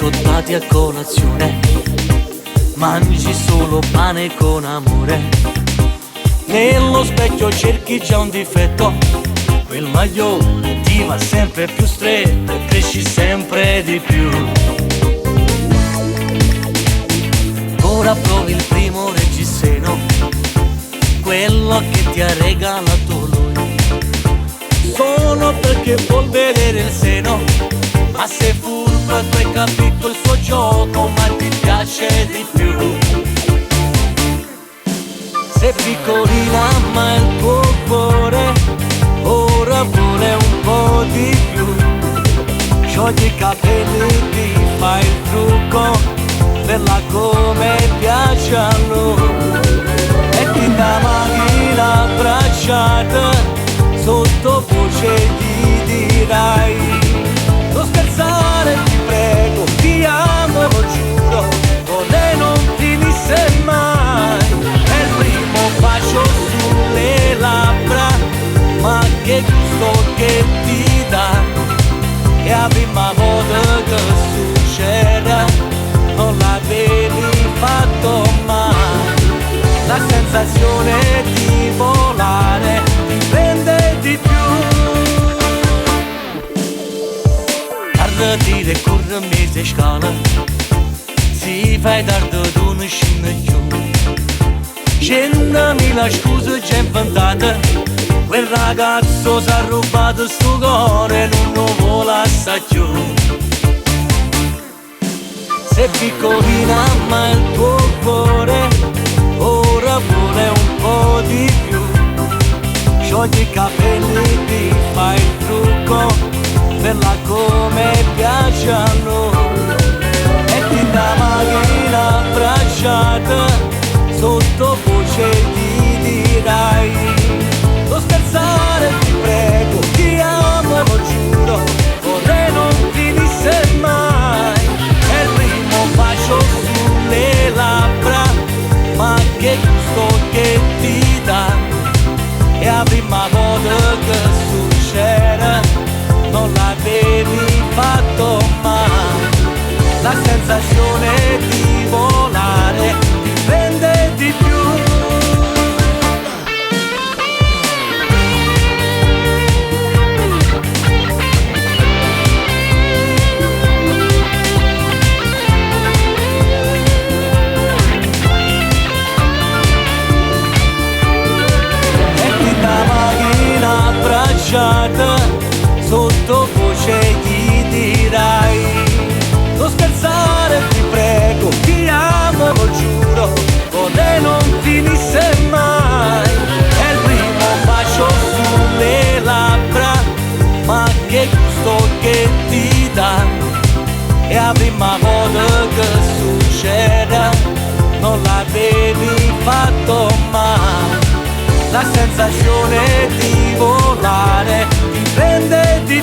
biscottati a colazione, mangi solo pane con amore. Nello specchio cerchi già un difetto, quel maglione ti va sempre più stretto e cresci sempre di più. Ora provi il primo reggiseno, quello che ti ha regalato lui, solo perché vuol vedere il seno. Ma sei furbo e tu hai capito il suo gioco, ma ti piace di più. Sei piccolina ma il tuo cuore ora vuole un po' di più. Sciogli i capelli, ti fai il trucco, bella come piace a lui. E ti dà macchina abbracciata, sottovoce gli dirai: non scherzare ti prego, ti amo lo giuro, con lei non finisse mai. È il primo bacio sulle labbra, ma che gusto che ti dà. E la prima volta che succede non l'avevi fatto mai. La sensazione di volare ti prende di più. Arrătire cură mese scală, si fai tardi tu non scendi giù. Scendami la scusa già inventata, quel ragazzo s'ha rubato sto cuore, non lo vuole assai più. Sei piccolina ma il tuo cuore ora vuole un po' di più. Sciogli i capelli, ti fai il trucco, bella come piace a noi. E ti dà macchina abbracciata, sottovoce gli dirai: non scherzare ti prego, ti amo lo giuro, vorrei non finisse mai. È il primo bacio sulle labbra, ma che gusto che ti dà. E la prima volta che succede non l'avevi fatto mai. La sensazione di volare ti prende di più. Sottovoce gli dirai: non scherzare ti prego, ti amo lo giuro, con lei non finisse mai. È il primo bacio sulle labbra, ma che gusto che ti dà. E la prima volta che succede non l'avevi fatto mai. La sensazione di volare ti prende di